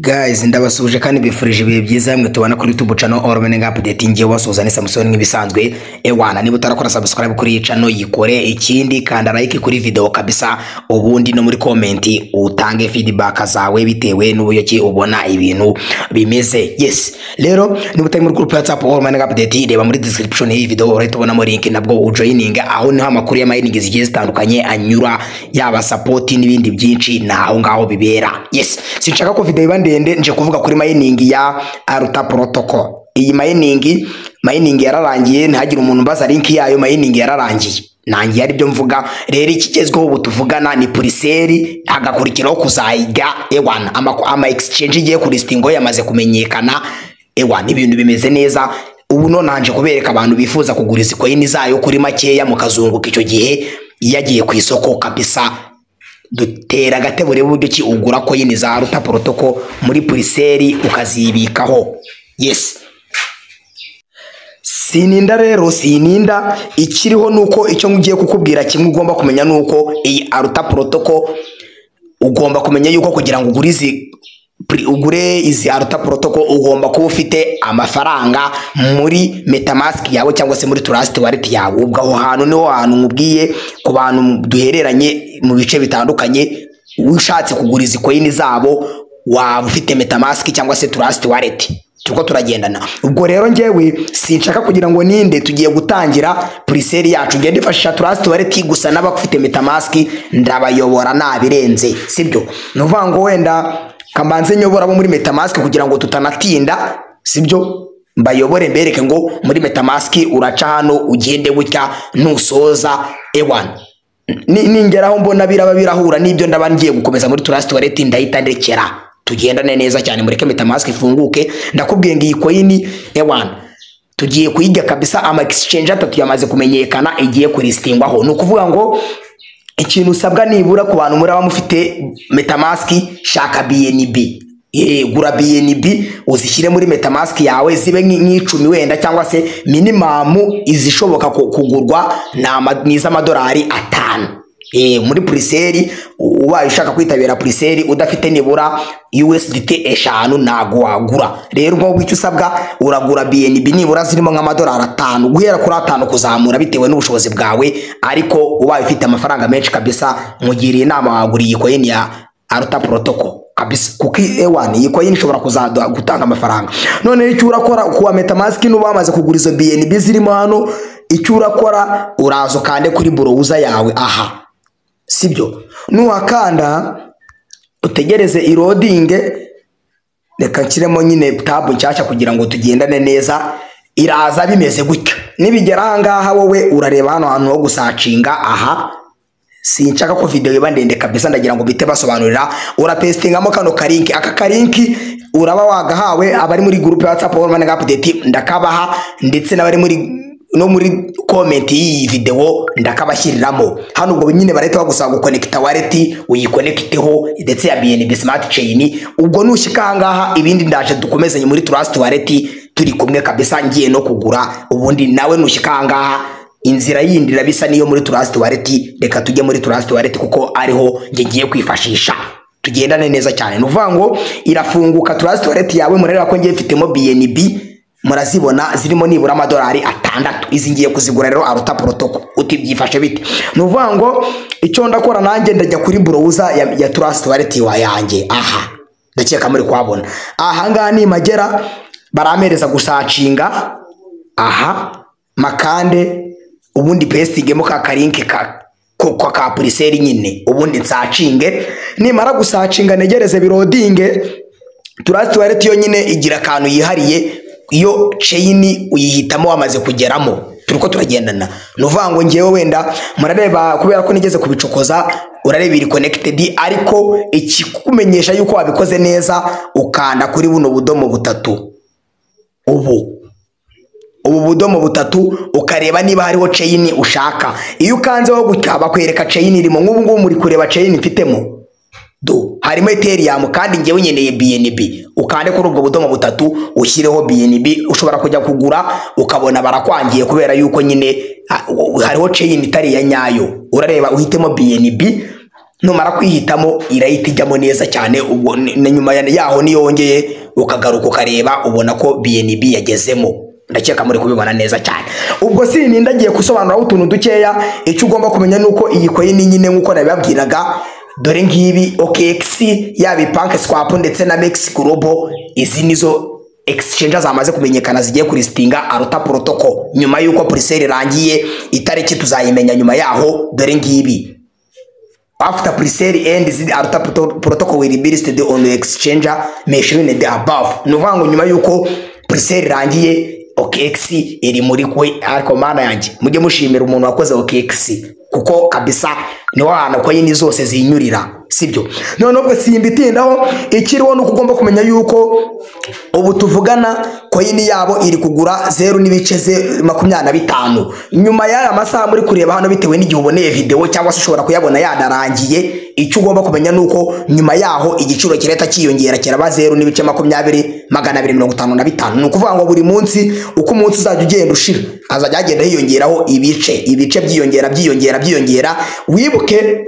Guys, ndabasuje kandi bifurije ibihe byiza mwe tubana kuri YouTube channel ALL-MINIG-UPDATE ngiye wasoza ni Samson nk'ibisanzwe. Ewana niba utarakora subscribe kuri channel yikore, ikindi kanda like kuri video kabisa, ubundi no muri comment utange feedback zawe bitewe n'ubuyoki ubona ibintu bimeze. Yes, rero niba utari muri group ya Atpo ALL-MINIG-UPDATE reba muri description y'iyi video urahita ubonamo link nabwo ujoining, aho niho amakuru ya mining zigiye zitandukanye anyura, yaba support n'ibindi byinshi naho ngaho bibera. Yes, sinshaka ko video ndende nje kuvuga kuri mining ya Aruta protocol. Iyi mining yararangiye, ntihagire umuntu baza link yayo. Mining yararangiye, nangiye ari byo mvuga. Rero ikigezweho ubu tuvugana ni Presale, hagakurikiraho kuzayiga ewana ama exchange igiye ku listingo yamaze kumenyekana. Ewana ibintu bimeze neza. Ubu no nanje kubereka abantu bifuza kuguriza coin zayo kuri makeya mukazunguka icyo gihe yagiye ku isoko kabisa. Dutera gatebure buryo ki ugura coin za Aruta protocol muri Presale ukazibikaho. Yes, sininda rero sininda, ikiriho nuko icyo ngiye kukubwira kimwe ugomba kumenya nuko iyi Aruta protocol ugomba kumenya yuko kugira ngo ugure izi Aruta protocol ugomba kuba ufite amafaranga muri MetaMask yawe cyangwa se muri Trust Wallet yawe. Ubwo aho hantu niho hantu nkubwiye ku bantu duhereranye mu bice bitandukanye, ushatse kugura izi coin zabo waba ufite MetaMask cyangwa se Trust Wallet, tuko turagendana. Ubwo rero ngewe sinshaka kugira ngo ninde tugiye gutangira Presale yacu ngende fashisha Trust Wallet gusa, n'abafite MetaMask ndabayobora nabirenze, sibyo? Nuvuga ngo wenda kamanze nyobora bo muri MetaMask kugira ngo tutanatinda, sibyo? Mbayobore mbereke ngo muri MetaMask uraca hano ugende gutya nusoza ewana ningeraho mbona biraba birahura n'ibyo ndaba ngiye gukomeza muri Trust Wallet ndahita ndekera tugendane neza cyane. Mureke MetaMask ifunguke, ndakubwiye ngo iyi coin ewana tugiye kuyiga kabisa. Ama exchange atatu yamaze kumenyekana igiye ku listingwaho. Nukuvuga ngo ikintu usabwa nibura ku bantu muri abamufite MetaMask, shaka BNB. Gura BNB uzishyire muri MetaMask yawe zibe nk'icumi wenda, cyangwa se minimum izishoboka kugurwa niza $5. Muri Presale ubaye ushaka kwitabira Presale udafite nibura USDT 5 nago wagura. Rero ngo icyo usabwa uragura BNB nibura zirimo $5 guhera kuri 5 kuzamura bitewe n'ubushobozi bwawe. Ariko ubaye ufite amafaranga menshi kabisa, mugiriye inama wagura iyi coin ya Aruta protocol kabisa, kuko ewana iyi coin ishobora gutanga amafaranga. None icyo urakora kuwa MetaMask n'uba bamaze kugura izo BNB zirimo hano, icyo urakora urazo kande kuri browser yawe aha, sibyo? Nuwakanda utegereze loading, reka nshyiremo nyine tab nshyashya kugira ngo tugendane neza. Iraza bimeze gutya, nibigera aha ngaha wowe urareba hano hantu ho gusacinga aha. Sinshaka ko video iba ndende kabisa, ndagira ngo bite basobanurira. Urapestingamo kano karinki, aka karinki uraba wagahawe abari muri group ya WhatsApp ALL-MINIG-UPDATE ndakabaha, ndetse n'abari muri comment y'iyi video ndakabashyiriramo hano. Ubwo nyine barahita bagusaba guconnecta wallet uyiconnecteho, ndetse ya BNB Smart Chain. Ubwo nushika aha ngaha ibindi ndaje dukomezanye muri Trust Wallet turi kumwe kabisa, ngiye no kugura. Ubundi nawe nushika aha ngaha inzira yindi irabisa niyo muri Trust Wallet. Reka tujye muri Trust Wallet kuko ariho ngiye kwifashisha tugendane neza cyane. Nuvuga ngo irafunguka Trust Wallet yawe, murera ko ngiye mfitemo BNB murazibona zirimo nibura $6. Izi ngiye kuzigura rero Aruta protocol. Utibyifashe bite? Nuvuga ngo icyo ndakora nanjye ndajya kuri browser ya Trust Wallet yanjye aha, ndakeka muri kwabona aha ngaha ni magera baramereza gusacinga aha makande, ubundi pastingemo ka karinki ka Presale nyine, ubundi nsacinge. Nimara gusacinga negereze birodinge. Trust Wallet yo nyine igira kantu yihariye, iyo chain uyihitamo wamaze kugeramo turiko turagendana. Nuvuga ngo ngiye wenda murareba kubera ko nigeze kubicokoza, urareba iri connected, ariko ikikumenyesha yuko wabikoze neza ukanda kuri buno budomo butatu. Ubu budomo butatu ukareba niba hariho chain ushaka. Iyo ukanzeho gutya bakwereka chain irimo. Nk'ubu ngubu muri kureba chain mfitemo harimo Ethereum, kandi ngewe nyeneye BNB. Ukande kuri ubwo budomo butatu ushyireho BNB, ushobora kujya kugura ukabona barakwangiye kubera yuko nyine hariho chain itari ya nyayo. Urareba uhitemo BNB numara kwihitamo irahita ijyamo neza cyane. Ubwo nyuma yaho niyongeye ukagaruka ukareba ubona ko BNB yagezemo. Ndakeka muri kubibona neza cyane. Ubwo ndagiye gusobanura utuntu dukeya. Icyo ugomba kumenya nuko iyi coin nyine nkuko nabibabwiraga, dore ngibi OKX yabi Bank Swap ndetse na Mex Global, izi nizo exchange zamaze kumenyekana zigiye kulistinga Alta Protocol. Nyuma yuko Presale irangiye itariki tuzayimenya nyuma yaho, dore ngibi. After Presale ends, the Alta Protocol will be listed on the exchange mentioned above. Nuvango nyuma yuko Presale irangiye OKX iri muri kwe, ariko mana yanjye mujye mushimira umuntu wakoze OKX kuko kabisa ni wana coin zose zinyurira, sibyo? None ubwo simbitindaho, ikiriho no kugomba kumenya yuko ubu tuvugana coin yabo iri kugura 0.25. Nyuma y'aya masaha muri kureba hano bitewe n'igihe uboneye video cyangwa se ushobora kuyabona yadarangiye, icyo ugomba kumenya nuko nyuma yaho igiciro kireta kiyongera kiraba 0.255. Ni ukuvuga ngo buri munsi uko umunsi uzajya ugenda ushira azajya agenda hiyongeraho ibice byiyongera. Wibuke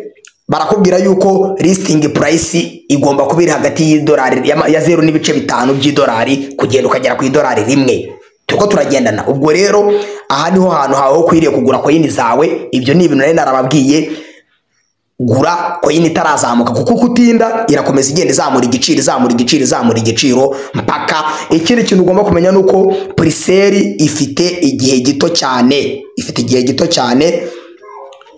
barakubwira yuko listing price igomba kubiri hagati y'idolari ya 0.5 by'idolari kugenda ukagera ku idolari rimwe. Tuko turagendana. Ubwo rero aha niho hantu hawe kwiriye kugura coin zawe. Ibyo ni ibintu nari narababwiye. Gura coin itarazamuka kuko kutinda irakomeza igenda izamura igiciro mpaka. Ikindi kintu ugomba kumenya nuko Presale ifite igihe gito cyane.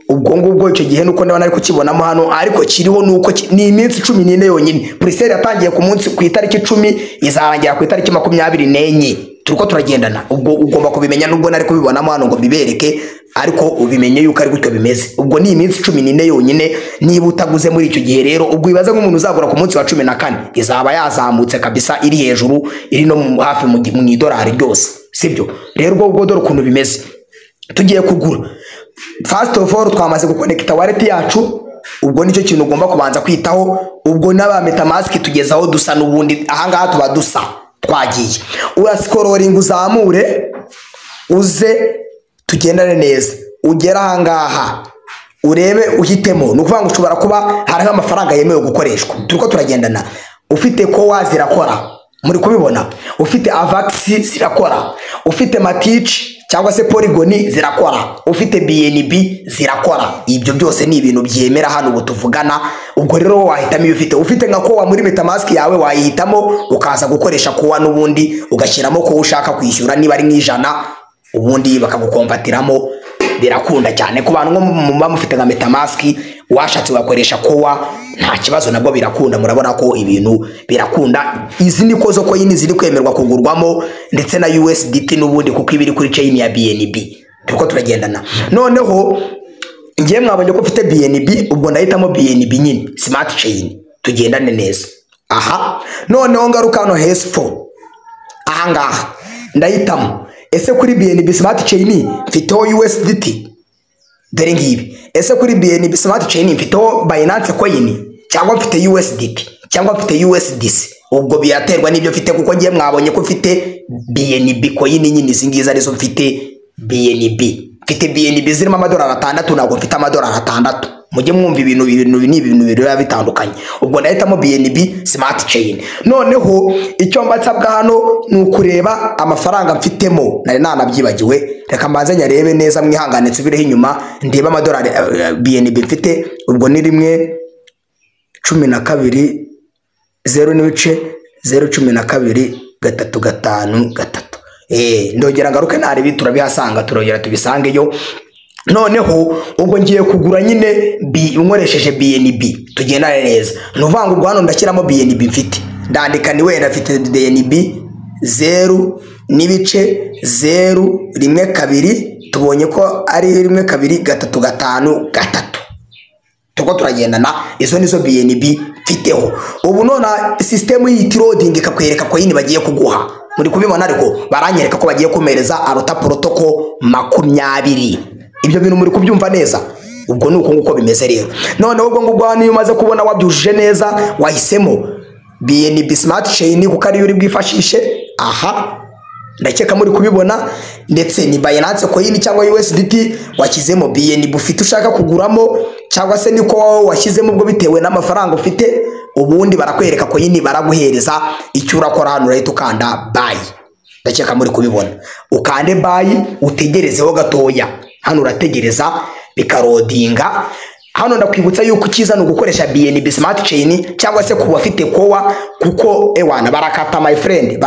Ubwo ngubwo icyo gihe nuko ndabona ariko kibonamo hano, ariko kiriho nuko ni iminsi 14 yonyine. Presale yatangiye ku munsi ku itariki 10 izarangira ku itariki 24. Turiko turagendana. Ubwo ugomba kubimenya, nubwo nari kubibonamo hano ngo bibereke, ariko ubimenye yuko ari gutyo bimeze. Ubwo ni iminsi 14 yonyine. Niba utaguze muri icyo gihe rero, ubwo ibaze nk'umuntu uzagura ku munsi wa 14 izaba yazamutse kabisa, iri hejuru, iri no hafi mu idolari ryose, sibyo? Rero ubwo dore ukuntu bimeze. Tugiye kugura, first of all twamaze guconnecta wallet yacu. Ubwo nicyo kintu ugomba kubanza kwitaho. Ubwo n'aba MetaMask tugezaho dusa n'ubundi, ahangaha tuba dusa twagiye. Urascrolling uzamure uze tugendane neza, ugera ahangaha urebe uhitemo. Nukuvuga ngo ushobora kuba hariho amafaranga yemewe gukoreshwa. Turiko turagendana. Ufite kowa zirakora, muri kubibona. Ufite Avax zirakora, ufite Matic cyangwa se Polygon zirakora, ufite BNB zirakora. Ibyo byose ni ibintu byemera hano ubu tuvugana. Ubwo rero wahitamo iyo ufite nka kowa muri MetaMask yawe, wayihitamo ukaza gukoresha kowa n'ubundi ugashyiramo ko ushaka kwishyura niba ari nk'ijana, ubundi bakagukombatiramo. Birakunda cyane ku bantu nko mufite nka MetaMask, washatse wakoresha kowa nta kibazo, nabwo birakunda. Murabona ko ibintu birakunda. Izi niko zo coin ziri kwemerwa kugurwamo, ndetse na USDT n'ubundi kuko ibiri kuri chain ya BNB. Turiko turagendana. Noneho ngiye mwabonye ko mfite BNB, ubwo ndahitamo BNB nyine smart chain, tugendane neza. Aha, noneho ngaruka hano hesfo ahangaha ndahitamo. Ese kuri BNB smart chain mfiteho USDT, dore ngibi. Ese kuri BNB smart chain mfiteho Binance coin cyangwa mfite USDT cyangwa mfite USDC? Ubwo biyaterwa n'ibyo mfite, kuko ngiye mwabonye ko mfite BNB coin nyine, izi ngizi arizo mfite BNB. Mfite BNB zirimo amadolari 6, ntabwo mfite amadolari 6. Mujye mwumva ibintu ni ibintu biba bitandukanye. Ubwo ndahitamo BNB smart chain. Noneho icyo mbatsabwa hano ni ukureba amafaranga mfitemo, nari nanabyibagiwe. Reka mbanze nyarebe neza, mwihangane nsubireho inyuma ndeba amadolari BNB mfite. Ubwo ni 1.12 0.012 ndongera ngaruke narebi turabihasanga, turongera tubisangeyo. Noneho ubwo ngiye kugura nyine nkoresheje BNB, tugendane neza. Nuvuga ngo hano ndashyiramo BNB mfite, ndandika ni wenda mfite BNB 0.012, tubonye ko ari 1.253. Tuko turagendana. Izo nizo BNB mfiteho. Ubu nona system y'iti loading ikakwereka coin bagiye kuguha. Muri kubibona ariko baranyereka ko bagiye kumereza Alta Protocol 20. Ibyo bintu muri kubyumva neza. Ubwo nuko nguko bimeze rero. None ubwo ngubwo niyo umaze kubona wabyujuje neza, wahisemo BNB smart chain kuko ari uri bwifashishe. Aha, ndakeka muri kubibona, ndetse ni Binance coin cyangwa USDT washyizemo BNB ufite ushaka kuguramo, cyangwa se niko wowe washyizemo ubwo bitewe n'amafaranga ufite, ubundi barakwereka coin baraguhereza. Icyo urakora hano urahita ukanda buy, ndakeka muri kubibona, ukande buy utegerezeho gatoya. Hano urategereza bikarodinga. Hano ndakwibutsa yuko kiza no gukoresha BNB smart chain cyangwa se kuba afite kowa, kuko ewana barakata my friend,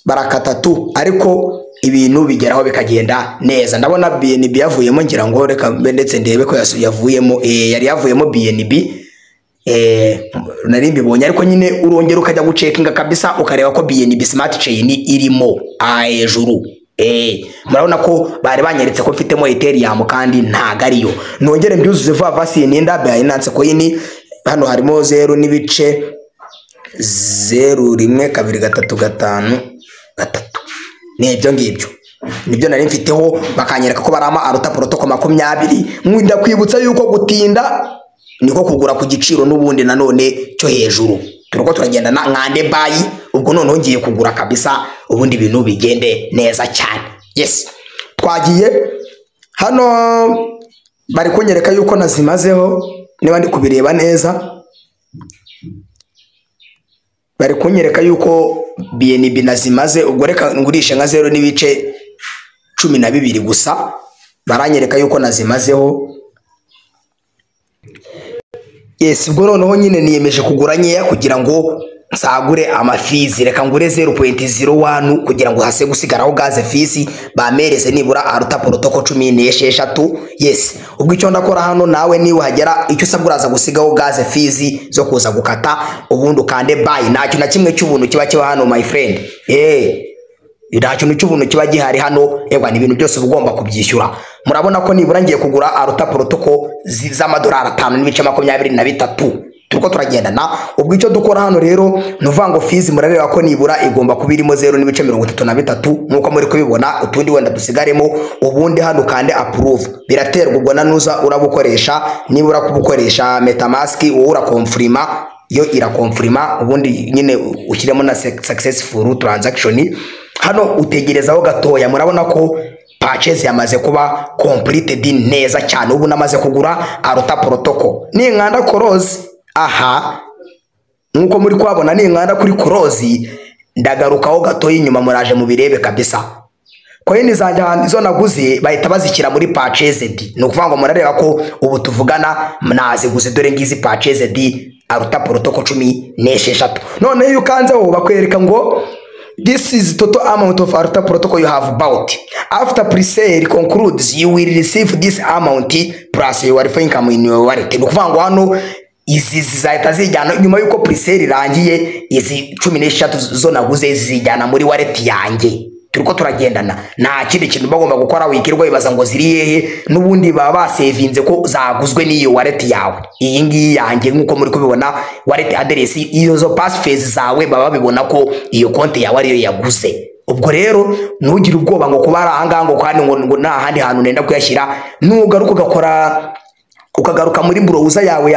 barakata tu, ariko ibintu bigeraho bikagenda neza. Ndabona BNB yavuyemo, ngira ngo reka ndetse ndebe ko yavuyemo, yari yavuyemo BNB, nari mbibonye, ariko nyine urongera ukajya gucekinga kabisa ukareba ko BNB smart chain irimo hejuru. Murabona ko bari banyeretse ko mfitemo Ethereum kandi ntago ariyo. Nongere mbyuzuze vuba sininda Binance coin. Hano harimo 0 n'ibice 0.12353. Nibyo ngibyo, nibyo nari mfiteho, bakanyereka ko barama aruta protocol 20. Mwinda kwibutsa yuko gutinda niko kugura ku giciro n'ubundi nanone cyo hejuru. Turiko turagenda na nkande buy, ubwo none ngiye kugura kabisa, ubundi ibintu bigende neza cyane. Yes, twagiye hano, bari kunyereka yuko nazimazeho, niba ndi kubireba neza, bari kunyereka yuko BNB nazimaze. Ubwo reka ngurishe nka 0 n'ibice 12 gusa, baranyereka yuko nazimazeho. Yes, ubwo noneho nyine niyemeje kugura nyeya kugira ngo nsagure amafizi. Reka ngure 0.01 kugira ngo hase gusigaraho gaze fizi bamereze nibura aruta protocol 16. Yes, ubwo icyo ndakora hano, nawe ni wagera icyo usaburaza gusigaho gaze fizi zo kuza gukata, ubundi ukande buy. Ntacyo na kimwe cy'ubuntu kiba kiba hano my friend. Ntacyo cy'ubuntu kiba gihari hano, yegwa ni ibintu byose ugomba kubyishyura. Murabona ko nibura ngiye kugura aruta protocol z'amadolari 5.23. Turiko turagendana. Ubwo icyo dukora hano rero nuvango fees, murareba ko nibura igomba kubirimo 0.33 nkuko muri kubibona, utundi wenda dusigaremo. Ubundi hano kandi approve, biraterwa ubwo nanuza urabukoresha. Nibura kubukoresha MetaMask wowe urakonfirma, yo irakonfirma, ubundi nyine ushyiremo na successful transaction. Hano utegerezaho gatoya. Murabona ko purchase yamaze kuba completed neza cyane. Ubu namaze kugura aruta protocol ni nkanda close. Aha, nkuko muri kwabona ni nkanda kuri close. Ndagarukaho gatoya inyuma, muraje mu birebe kabisa. Coin zanjye izo naguze bahita bazikira muri purchased. No kuvanga murareba ko ubu tuvugana naziguze, dore ngizi purchased aruta protocol 16. None iyo ukanzeho bakwereka ngo this is total amount of aruta protocol you have bought. After presale concludes, you will receive this amount plus your income in your wallet. No kuvanga hano izi zizahita zijyana nyuma yuko presale irangiye. Izi 16 zo naguze zijyana muri wallet yanjye. Turiko turagendana, nta kindi kintu bagomba gukora wikirwa ibaza ngo ziri hehe, nubundi baba basevinze ko zaguzwe n'iyo wallet yawe. Iyi ngiyi yanjye nkuko muri kubibona, wallet address iyo zo passphrase zawe baba bibona ko iyo konti yawe ariyo yaguze. Ubwo rero ntugire ubwoba ngo kuba arahanga ngo kandi ngo nta handi hantu nenda kuyashyira. Nugaruka ukagaruka muri browser yawe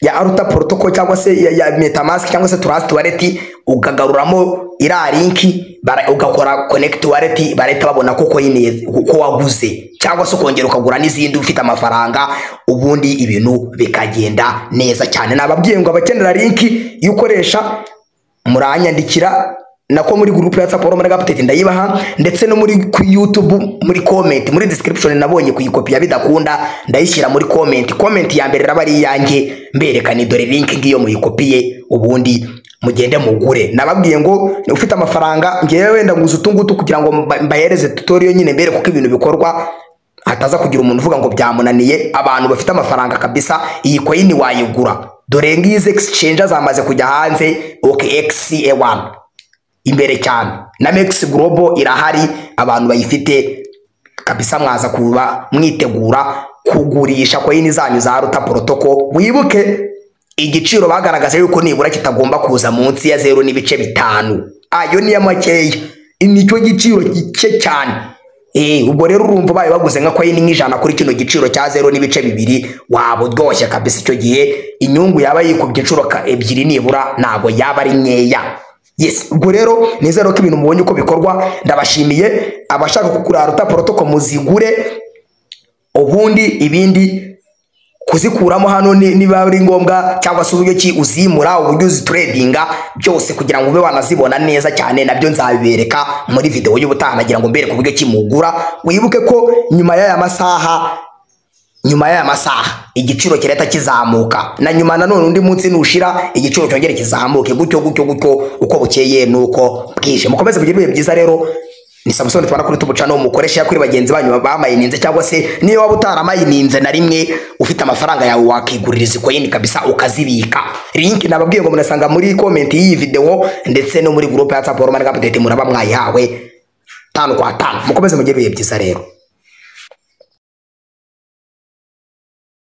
ya aruta protocol cyangwa se ya MetaMask cyangwa se Trust Wallet, ukagaruramo ira link, ugakora connect wallet, bareta babona ko coin ko waguze, cyangwa se ukongera ukagura n'izindi ufite amafaranga, ubundi ibintu bikagenda neza cyane. Nababwiye ngo abakenera link yukoresha muranyandikira, nako muri group ya Atpo muri update ndayibaha, ndetse no muri ku YouTube muri comment, muri description nabonye kuyikopiya bidakunda ndayishyira muri comment ya mbere rabari yanjye, mberekane dore link ngiyo muyikopiye, ubundi mugende mugure. Nababwiye ngo ufite amafaranga ngiye wenda nguze utungutu kugira ngo mbahereze tutorial nyine mbere kuko ibintu bikorwa, hataza kugira umuntu uvuga ngo byamunaniye. Abantu bafite amafaranga kabisa iyi coin wayigura. Dore ngize exchange zamaze kujya hanze, OKX1 imbere cyane, na Max Global irahari, abantu bayifite kabisa. Mwaza kuba mwitegura kugurisha coin zanyu za aruta protocol. Wibuke igiciro bagaragaza yuko nibura kitagomba kuza munsi ya 0.5. Ayo ni amakeya, nicyo giciro gike cyane. Ubwo rero urumva baye baguze nka coin nk'ijana kuri kino giciro cya 0.2, wabo ryoshye kabisa. Icyo gihe inyungu yaba yikubye inshuro ebyiri nibura, ntago yaba ari nkeya. Yes, ubwo rero nizero ko ibintu mubonye uko bikorwa. Ndabashimiye abashaka kugura Alta protocol muzigure, ubundi ibindi kuzikuramo hano niba ari ngombwa cyangwa se uburyo ki uzimura, uburyo uzitradinga byose kugira ngo ube wanazibona neza cyane, nabyo nzabibereka muri video y'ubutaha. Nagira ngo mbere ku buryo ki mugura. Wibuke ko nyuma y'aya masaha igiciro kireta kizamuka, na nyuma nanone undi munsi nushira igiciro cyongere kizamuke, gutyo uko bukeye nuko bwije. Mukomeze kugira ibihe byiza rero. Ni Samson tubana kuri tubucano, mukoresha kuri bagenzi banyu bamayininze, cyangwa se niyo waba utaramayininze na rimwe ufite amafaranga yawe wakigurira izi coin kabisa ukazibika. Link nababwiye ngo munasanga muri comment y'iyi video ndetse no muri group ya Atpo ALL-MINIG-UPDATE muraba mwayihawe 5 kwa 5. Mukomeze mugire ibihe byiza rero.